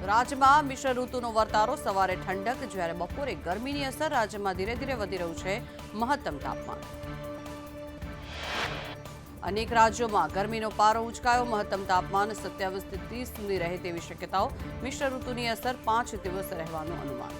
રાજ્યમાં મિશ્ર ઋતુનો વર્તારો, સવારે ઠંડક જ્યારે બપોરે ગરમીની અસર. રાજ્યમાં ધીરે ધીરે વધી રહ્યું છે મહત્તમ તાપમાન. અનેક રાજ્યોમાં ગરમીનો પારો ઉંચકાયો. મહત્તમ તાપમાન 27 થી 30 સુધી રહે તેવી શક્યતાઓ. મિશ્ર ઋતુની અસર 5 દિવસ રહેવાનું અનુમાન.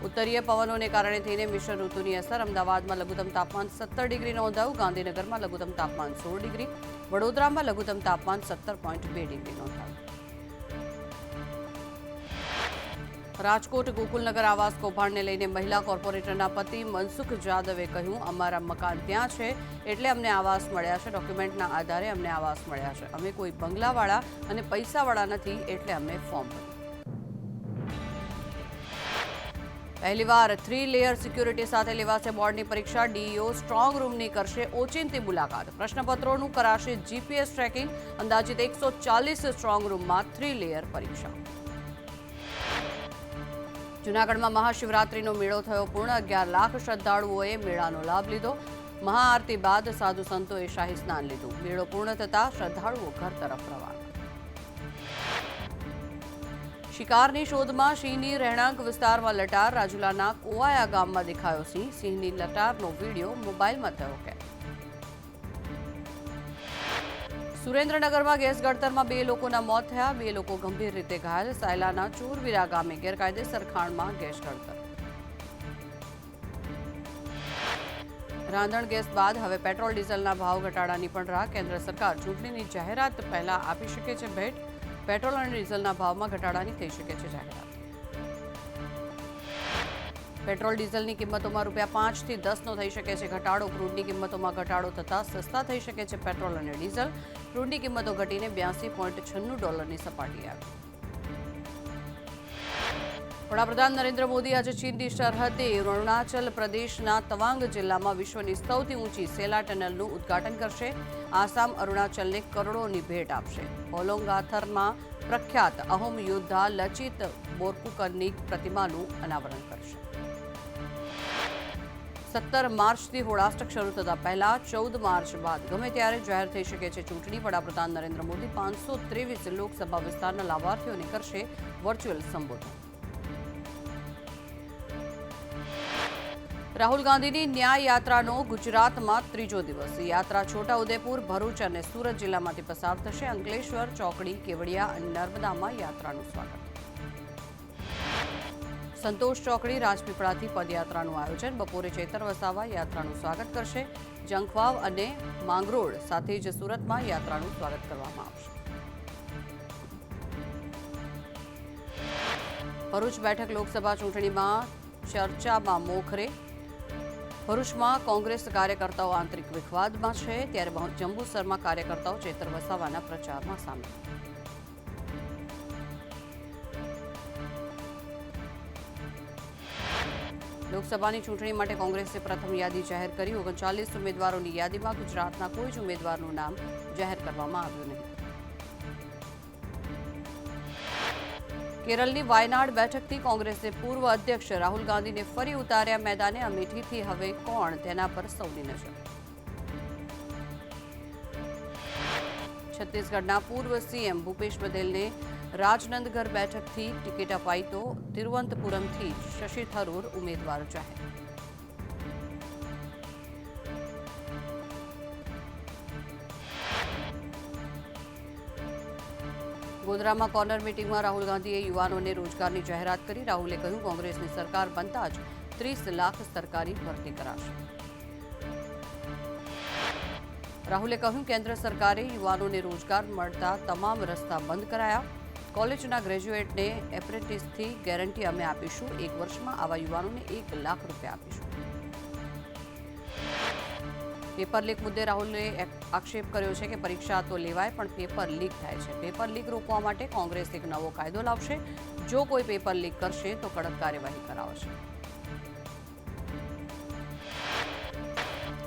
ઉત્તરીય પવનોને કારણે થઈને મિશ્ર ઋતુની અસર. અમદાવાદમાં લઘુત્તમ તાપમાન 17 ડિગ્રી નોંધાયું. ગાંધીનગરમાં લઘુત્તમ તાપમાન 16 ડિગ્રી. વડોદરામાં લઘુત્તમ તાપમાન 17.2 ડિગ્રી નોંધાયું. રાજકોટ ગોકુલનગર આવાસ કૌભાંડને લઈને મહિલા કોર્પોરેટરના પતિ મનસુખ જાદવે કહ્યું, અમારા મકાન ત્યાં છે એટલે અમને આવાસ મળ્યા છે. ડોક્યુમેન્ટના આધારે અમને આવાસ મળ્યા છે. અમે કોઈ બંગલાવાળા અને પૈસાવાળા નથી એટલે અમને ફોર્મ ભર્યું. પહેલીવાર 3 લેયર સિક્યુરિટી સાથે લેવાશે બોર્ડની પરીક્ષા. ડીઈઓ સ્ટ્રોંગ રૂમની કરશે ઓચિંતી મુલાકાત. પ્રશ્નપત્રોનું કરાશે જીપીએસ ટ્રેકિંગ. અંદાજિત 140 સ્ટ્રોંગ રૂમમાં 3 લેયર પરીક્ષા. જૂનાગઢમાં મહાશિવરાત્રીનો મેળો થયો પૂર્ણ. 11 લાખ શ્રદ્ધાળુઓએ મેળાનો લાભ લીધો. મહાઆરતી બાદ સાધુ સંતોએ શાહી સ્નાન લીધું. મેળો પૂર્ણ થતાં શ્રદ્ધાળુઓ ઘર તરફ રવાના. શિકારની શોધમાં સિંહની રહેણાંક વિસ્તારમાં લટાર. રાજુલાના કોવાયા ગામમાં દેખાયો સિંહ. સિંહની લટારનો વીડિયો મોબાઈલમાં થયો કેદ. સુરેન્દ્રનગરમાં ગેસ ગળતરમાં 2 લોકોના મોત થયા. 2 લોકો ગંભીર રીતે ઘાયલ. સાયલાના ચોરવીરા ગામે ગેરકાયદેસર ખાણમાં ગેસ ગળતર. રાંધણ ગેસ બાદ હવે પેટ્રોલ ડીઝલના ભાવ ઘટાડાની પણ રાહ. કેન્દ્ર સરકાર ચૂંટણીની જાહેરાત પહેલા આપી શકે છે ભેટ. પેટ્રોલ અને ડીઝલના ભાવમાં ઘટાડાની થઈ શકે છે જાહેરાત. પેટ્રોલ ડીઝલની કિંમતોમાં ₹5 થી 10નો થઈ શકે છે ઘટાડો. ક્રૂડની કિંમતોમાં ઘટાડો થતાં સસ્તા થઈ શકે છે પેટ્રોલ અને ડીઝલ. ક્રૂડની કિંમતો ઘટીને $82.96ની સપાટી આવી. વડાપ્રધાન નરેન્દ્ર મોદી આજે ચીનની સરહદે અરુણાચલ પ્રદેશના તવાંગ જિલ્લામાં વિશ્વની સૌથી ઊંચી સેલા ટનલનું ઉદ્ઘાટન કરશે. આસામ અરુણાચલને કરોડોની ભેટ આપશે. હોલોંગાથરમાં પ્રખ્યાત અહોમ યોદ્ધા લચિત બોરફુકનની પ્રતિમાનું અનાવરણ કરશે. 17 માર્ચથી હોળાષ્ટક શરૂ થતા પહેલા 14 માર્ચ બાદ ગમે ત્યારે જાહેર થઈ શકે છે ચૂંટણી. વડાપ્રધાન નરેન્દ્ર મોદી 523 લોકસભા વિસ્તારના લાભાર્થીઓને કરશે વર્ચ્યુઅલ સંબોધન. રાહુલ ગાંધીની ન્યાય યાત્રાનો ગુજરાતમાં 3જો દિવસ. યાત્રા છોટાઉદેપુર, ભરૂચ અને સુરત જિલ્લામાંથી પસાર થશે. અંકલેશ્વર, ચોકડી, કેવડિયા અને નર્મદામાં યાત્રાનું સ્વાગત. સંતોષ ચોકડી, રાજપીપળાથી પદયાત્રાનું આયોજન. બપોરે ચેતર વસાવા યાત્રાનું સ્વાગત કરશે. જંખવાવ અને માંગરોળ સાથે જ સુરતમાં યાત્રાનું સ્વાગત કરવામાં આવશે. ભરૂચ બેઠક લોકસભા ચૂંટણીમાં ચર્ચામાં મોખરે. ભરૂચમાં કોંગ્રેસ કાર્યકર્તાઓ આંતરિક વિખવાદમાં છે, ત્યારે જંબુસરમાં કાર્યકર્તાઓ ચેતર વસાવાના પ્રચારમાં સામેલ. લોકસભાની ચૂંટણી માટે કોંગ્રેસે પ્રથમ યાદી જાહેર કરી. 39 ઉમેદવારોની યાદીમાં ગુજરાતના કોઈ જ ઉમેદવારનું નામ જાહેર કરવામાં આવ્યું નહીં. કેરળની વાયનાડ બેઠકથી કોંગ્રેસે પૂર્વ અધ્યક્ષ રાહુલ ગાંધીને ફરી ઉતાર્યા મેદાને. અમેઠીથી હવે કોણ, તેના પર સૌની નજર. છત્તીસગઢના પૂર્વ સીએમ ભૂપેશ પટેલને રાજનંદગર બેઠકથી ટિકિટ અપાઈ તો તિરુવનંતપુરમથી શશી થરૂર ઉમેદવાર જાહેર. ગોધરામાં કોર્નર મીટિંગમાં રાહુલ ગાંધીએ યુવાનોને રોજગારની જાહેરાત કરી. રાહુલે કહ્યું, કોંગ્રેસની સરકાર બનતા જ 30 લાખ સરકારી ભરતી કરાશે. રાહુલે કહ્યું, કેન્દ્ર સરકારે યુવાનોને રોજગાર મળતા તમામ રસ્તા બંધ કરાયા. કોલેજના ગ્રેજ્યુએટને એપ્રેન્ટિસથી ગેરંટી અમે આપીશું. 1 વર્ષમાં આવા યુવાનોને ₹1 લાખ આપીશું. પેપર લીક મુદ્દે રાહુલે આક્ષેપ કર્યો છે કે પરીક્ષા તો લેવાય પણ પેપર લીક થાય છે. પેપર લીક રોકવા માટે કોંગ્રેસ એક નવો કાયદો લાવશે. જો કોઈ પેપર લીક કરશે તો કડક કાર્યવાહી કરાવશે.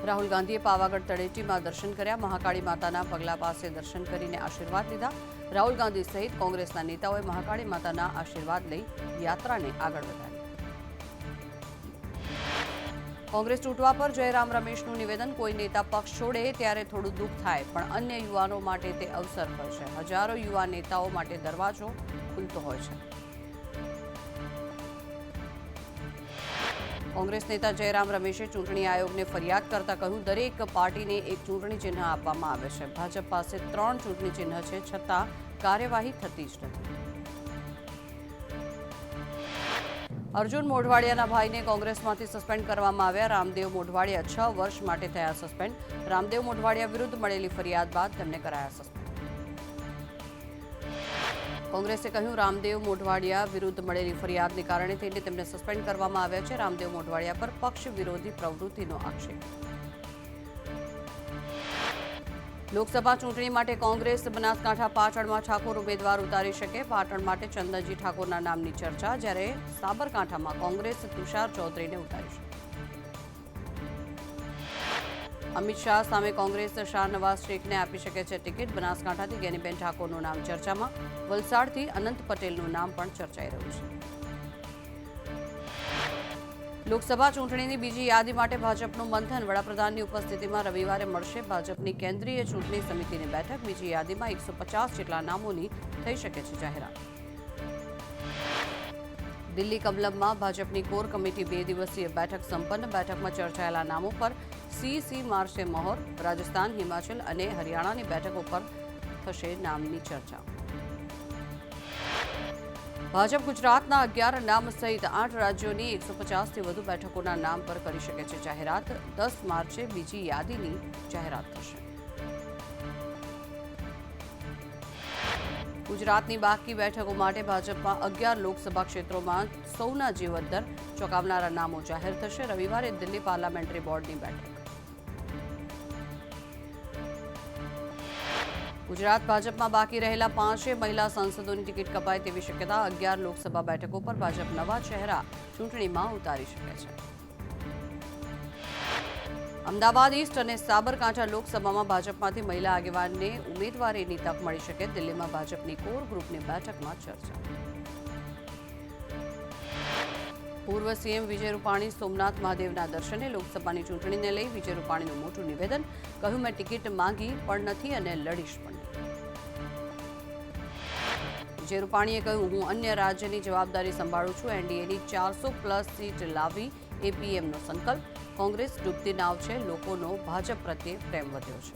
રાહુલ ગાંધીએ પાવાગઢ તળેટીમાં દર્શન કર્યા. મહાકાળી માતાના પગલા પાસે દર્શન કરીને આશીર્વાદ લીધા. રાહુલ ગાંધી સહિત કોંગ્રેસના નેતાઓએ મહાકાળી માતાના આશીર્વાદ લઈ યાત્રાને આગળ વધારી. કોંગ્રેસ તૂટવા પર જયરામ રમેશનું નિવેદન, કોઈ નેતા પક્ષ છોડે ત્યારે થોડું દુઃખ થાય, પણ અન્ય યુવાનો માટે તે અવસર હોય છે. હજારો યુવા નેતાઓ માટે દરવાજો ખુલતો હોય છે. કોંગ્રેસ નેતા જયરામ રમેશે ચૂંટણી આયોગને ફરિયાદ કરતા કહ્યું, દરેક પાર્ટીને એક ચૂંટણી ચિહ્ન આપવામાં આવે છે. ભાજપ પાસે 3 ચૂંટણી ચિહ્ન છે, છતાં કાર્યવાહી થતી જ નથી. અર્જુન મોઢવાડિયાના ભાઈને કોંગ્રેસમાંથી સસ્પેન્ડ કરવામાં આવ્યા. રામદેવ મોઢવાડિયા 6 વર્ષ માટે થયા સસ્પેન્ડ. રામદેવ મોઢવાડિયા વિરુદ્ધ મળેલી ફરિયાદ બાદ તેમને કરાયા સસ્પેન્ડ. કોંગ્રેસે કહ્યું, રામદેવ મોઢવાડિયા વિરુદ્ધ મળેલી ફરિયાદને કારણે તેમને સસ્પેન્ડ કરવામાં આવ્યા છે. રામદેવ મોઢવાડિયા પર પક્ષ વિરોધી પ્રવૃત્તિનો આક્ષેપ. લોકસભા ચૂંટણી માટે કોંગ્રેસ બનાસકાંઠા પાટણમાં ઠાકોર ઉમેદવાર ઉતારી શકે. પાટણ માટે ચંદનજી ઠાકોરના નામની ચર્ચા, જ્યારે સાબરકાંઠામાં કોંગ્રેસ તુષાર ચૌધરીને ઉતારી શકે. અમિત શાહ સામે કોંગ્રેસ શાહનવાઝ શેખને આપી શકે છે ટિકિટ. બનાસકાંઠાથી ગેનીબેન ઠાકોરનું નામ ચર્ચામાં. વલસાડથી અનંત પટેલનું નામ પણ ચર્ચાઈ રહ્યું છે. લોકસભા ચૂંટણીની બીજી યાદી માટે ભાજપનું મંથન. વડાપ્રધાનની ઉપસ્થિતિમાં રવિવારે મળશે ભાજપની કેન્દ્રીય ચૂંટણી સમિતિની બેઠક. બીજી યાદીમાં 150 જેટલા નામોની થઈ શકે છે જાહેરાત. દિલ્હી કમલમમાં ભાજપની કોર કમિટી 2 દિવસીય બેઠક સંપન્ન. બેઠકમાં ચર્ચાયેલા નામો પર સી મારશે મહોર. રાજસ્થાન, હિમાચલ અને હરિયાણાની બેઠકો પર થશે નામની ચર્ચા. ભાજપ ગુજરાતના 11 નામ સહિત 8 રાજ્યોની 150થી વધુ બેઠકોના નામ પર કરી શકે છે જાહેરાત. 10 માર્ચે બીજી યાદીની જાહેરાત થશે. ગુજરાતની બાકી બેઠકો માટે ભાજપમાં 11 લોકસભા ક્ષેત્રોમાં સૌના જીવતદર ચોંકાવનારા નામો જાહેર થશે. રવિવારે દિલ્હી પાર્લામેન્ટરી બોર્ડની બેઠક. ગુજરાત ભાજપમાં બાકી રહેલા 5 મહિલા સાંસદોની ટિકિટ કપાય તેવી શક્યતા. 11 લોકસભા બેઠકો પર ભાજપ નવા ચહેરા ચૂંટણીમાં ઉતારી શકે છે. અમદાવાદ ઈસ્ટ અને સાબરકાંઠા લોકસભામાં ભાજપમાંથી મહિલા આગેવાનને ઉમેદવારીની તક મળી શકે. દિલ્હીમાં ભાજપની કોર ગ્રુપની બેઠકમાં ચર્ચા. પૂર્વ સીએમ વિજય રૂપાણી સોમનાથ મહાદેવના દર્શને. લોકસભાની ચૂંટણીને લઈ વિજય રૂપાણીનું મોટું નિવેદન. કહ્યું, મેં ટિકિટ માંગી પણ નથી અને લડીશ પણ નહીં. વિજય રૂપાણીએ કહ્યું, હું અન્ય રાજ્યની જવાબદારી સંભાળું છું. એનડીએની 400+ સીટ લાવી એપીએમનો સંકલ્પ. કોંગ્રેસ ડૂબતી નાવ છે. લોકોનો ભાજપ પ્રત્યે પ્રેમ વધ્યો છે.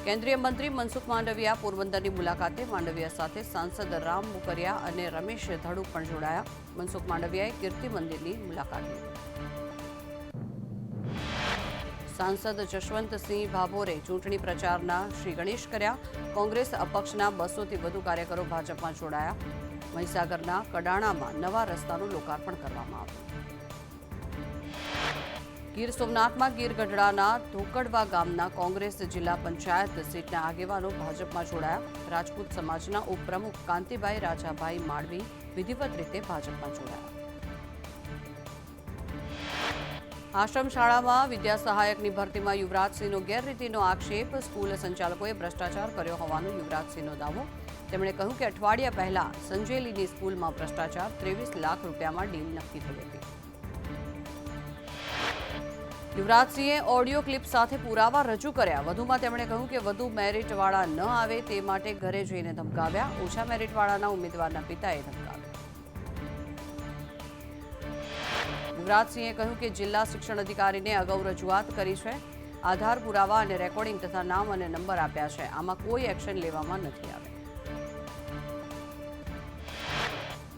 કેન્દ્રીય મંત્રી મનસુખ માંડવિયા પોરબંદરની મુલાકાતે. માંડવિયા સાથે સાંસદ રામ મુકરિયા અને રમેશ ધડુ પણ જોડાયા. મનસુખ માંડવિયાએ કીર્તિ મંદિરની મુલાકાત લીધી. સાંસદ જશવંતસિંહ ભાભોરે ચૂંટણી પ્રચારના શ્રી ગણેશ કર્યા. કોંગ્રેસ અપક્ષના 200થી વધુ કાર્યકરો ભાજપમાં જોડાયા. મહીસાગરના કડાણામાં નવા રસ્તાનું લોકાર્પણ કરવામાં આવ્યું. ગીર સોમનાથમાં ગીર ગઢડાના ધોકડવા ગામના કોંગ્રેસ જિલ્લા પંચાયત સીટના આગેવાનો ભાજપમાં જોડાયા. રાજપૂત સમાજના ઉપપ્રમુખ કાંતિભાઈ રાજાભાઈ માળવી વિધિવત રીતે ભાજપમાં જોડાયા. આશ્રમ શાળામાં વિદ્યા સહાયકની ભરતીમાં યુવરાજસિંહનો ગેરરીતિનો આક્ષેપ. સ્કૂલ સંચાલકોએ ભ્રષ્ટાચાર કર્યો હોવાનો યુવરાજસિંહનો દાવો. તેમણે કહ્યું કે અઠવાડિયા પહેલા સંજેલીની સ્કૂલમાં ભ્રષ્ટાચાર. 23 લાખ રૂપિયામાં ડીલ નક્કી થઈ હતી. યુવરાજસિંહે ઓડિયો ક્લિપ સાથે પુરાવા રજૂ કર્યા. વધુમાં તેમણે કહ્યું કે વધુ મેરિટવાળા ન આવે તે માટે ઘરે જઈને ધમકાવ્યા. ઓછા મેરિટવાળાના ઉમેદવારના પિતાએ ધમકાવ્યા. યુવરાજસિંહે કહ્યું કે જિલ્લા શિક્ષણ અધિકારીને અગાઉ રજૂઆત કરી છે. આધાર પુરાવા અને રેકોર્ડિંગ તથા નામ અને નંબર આપ્યા છે. આમાં કોઈ એક્શન લેવામાં નથી આવે.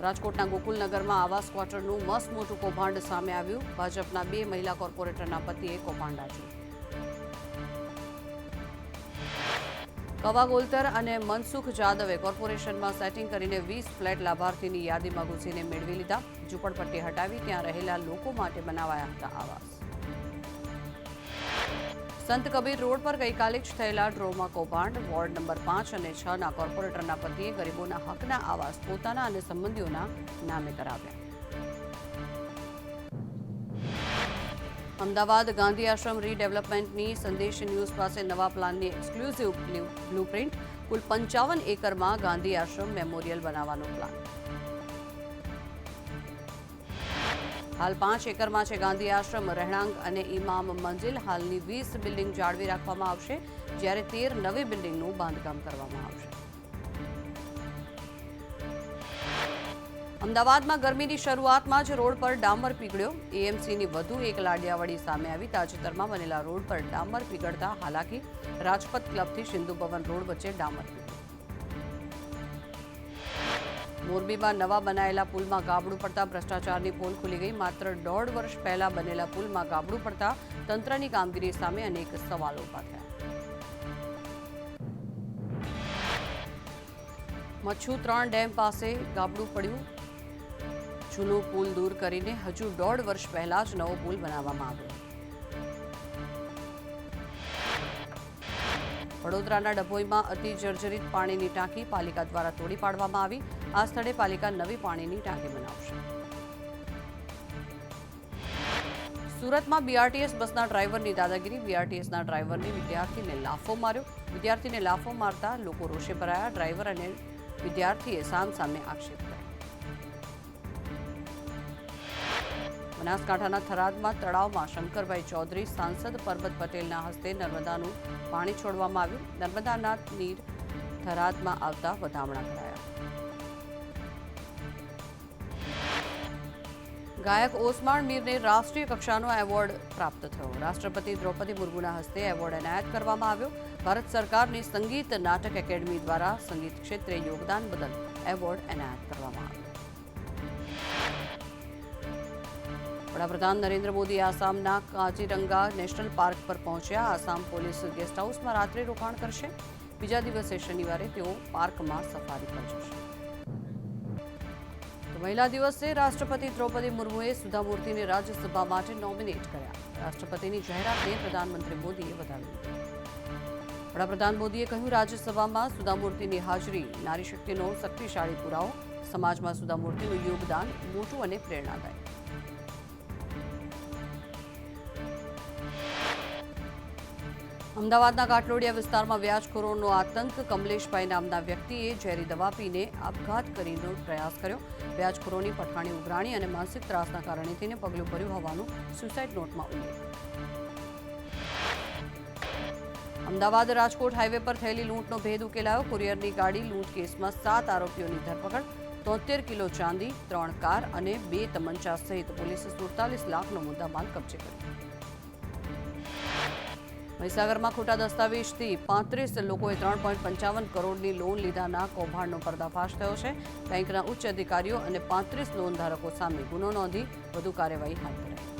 રાજકોટના ગોકુલનગરમાં આવાસ ક્વાર્ટરનું મસ્ત મોટું કૌભાંડ સામે આવ્યું. ભાજપના 2 મહિલા કોર્પોરેટરના પતિએ કૌભાંડ આચર્યું. કવા ગોલતર અને મનસુખ જાદવે કોર્પોરેશનમાં સેટિંગ કરીને 20 ફ્લેટ લાભાર્થીની યાદીમાં ઘૂસીને મેળવી લીધા. ઝૂંપડપટ્ટી હટાવી ત્યાં રહેલા લોકો માટે બનાવાયા હતા આવાસ. સંત કબીર રોડ પર ગઈકાલે જ થયેલા ડ્રોમાં કૌભાંડ. વોર્ડ નંબર 5 અને 6ના કોર્પોરેટરના પતિએ ગરીબોના હકના આવાસ પોતાના અને સંબંધીઓના નામે કરાવ્યા. અમદાવાદ ગાંધી આશ્રમ રીડેવલપમેન્ટની સંદેશ ન્યૂઝ પાસે નવા પ્લાનની એક્સક્લુઝિવ બ્લુપ્રિન્ટ. કુલ 55 એકરમાં ગાંધી આશ્રમ મેમોરિયલ બનાવવાનો પ્લાન. હાલ 5 એકરમાં છે ગાંધી આશ્રમ, રહેણાંક અને ઇમામ મંઝિલ. હાલની 20 બિલ્ડિંગ જાળવી રાખવામાં આવશે, જ્યારે 13 નવી બિલ્ડિંગનું બાંધકામ કરવામાં આવશે. અમદાવાદમાં ગરમીની શરૂઆતમાં જ રોડ પર ડામર પીગળ્યો. એએમસીની વધુ એક લાડિયાવાડી સામે આવી. તાજેતરમાં બનેલા રોડ પર ડામર પીગળતા હાલાકી. રાજપથ ક્લબથી સિંધુ ભવન રોડ વચ્ચે ડામર પીગળ્યું. મોરબીમાં નવા બનાયેલા પુલમાં ગાબડું પડતા ભ્રષ્ટાચારની પોલ ખુલી ગઈ. માત્ર 1.5 વર્ષ પહેલા બનેલા પુલમાં ગાબડું પડતા તંત્રની કામગીરી સામે અનેક સવાલો ઉભા થયા. મચ્છુ 3 ડેમ પાસે ગાબડું પડ્યું. જૂનો પુલ દૂર કરીને હજુ 1.5 વર્ષ પહેલા જ નવો પુલ બનાવવામાં આવ્યો. વડોદરાના ડભોઈમાં અતિ જર્જરિત પાણીની ટાંકી પાલિકા દ્વારા તોડી પાડવામાં આવી. આ સ્થળે પાલિકા નવી પાણીની ટાંકી બનાવશે. સુરતમાં બીઆરટીએસ બસના ડ્રાઈવરની દાદાગીરી. બીઆરટીએસના ડ્રાઈવરને વિદ્યાર્થીને લાફો માર્યો. વિદ્યાર્થીને લાફો મારતા લોકો રોષે ભરાયા. ડ્રાઈવર અને વિદ્યાર્થીએ સામસામે આક્ષેપ કર્યા. બનાસકાંઠાના થરાદમાં તળાવમાં શંકરભાઈ ચૌધરી, સાંસદ પરબત પટેલના હસ્તે નર્મદાનું પાણી છોડવામાં આવ્યું. નર્મદાના નીર થરાદમાં આવતા વધામણા કરાયા. ગાયક ઓસમાણ મીરને રાષ્ટ્રીય કક્ષાનો એવોર્ડ પ્રાપ્ત થયો. રાષ્ટ્રપતિ દ્રૌપદી મુર્મુના હસ્તે એવોર્ડ એનાયત કરવામાં આવ્યો. ભારત સરકારની સંગીત નાટક એકેડમી દ્વારા સંગીત ક્ષેત્રે યોગદાન બદલ એવોર્ડ એનાયત કરવામાં આવ્યો. વડાપ્રધાન નરેન્દ્ર મોદી આસામના કાઝીરંગા નેશનલ પાર્ક પર પહોંચ્યા. આસામ પોલીસ ગેસ્ટ હાઉસમાં રાત્રે રોકાણ કરશે. બીજા દિવસે શનિવારે તેઓ પાર્કમાં સફારી પર જશે. મહિલા દિવસે રાષ્ટ્રપતિ દ્રૌપદી મુર્મુએ સુધા મૂર્તિને રાજ્યસભા માટે નોમિનેટ કર્યા. રાષ્ટ્રપતિની જાહેરાતને પ્રધાનમંત્રી મોદીએ વધાવી. વડાપ્રધાન મોદીએ કહ્યું, રાજ્યસભામાં સુધા મૂર્તિની હાજરી નારી શક્તિનો શક્તિશાળી પુરાવો. સમાજમાં સુધા મૂર્તિનું યોગદાન મોટું અને પ્રેરણાદાયક. અમદાવાદના કાટલોડિયા વિસ્તારમાં વ્યાજખોરોનો આતંક. કમલેશભાઈ નામના વ્યક્તિએ ઝેરી દવા પીને આપઘાત કરીને પ્રયાસ કર્યો. વ્યાજખોરોની પઠાણી ઉઘરાણી અને માનસિક ત્રાસના કારણે તેને પગલું ભર્યું હોવાનું સુસાઇડ નોટમાં ઉલ્લેખ. અમદાવાદ રાજકોટ હાઈવે પર થયેલી લૂંટનો ભેદ ઉકેલાયો. કુરિયરની ગાડી લૂંટ કેસમાં 7 આરોપીઓની ધરપકડ. 73 કિલો ચાંદી, 3 કાર અને 2 તમંચા સહિત પોલીસે 47 લાખનો મુદ્દામાલ કબજે કર્યો. મહીસાગરમાં ખોટા દસ્તાવેજથી 35 લોકોએ 3.55 કરોડની લોન લીધાના કૌભાંડનો પર્દાફાશ થયો છે. બેંકના ઉચ્ચ અધિકારીઓ અને 35 લોન ધારકો સામે ગુનો નોંધી વધુ કાર્યવાહી હાથ ધરાઈ.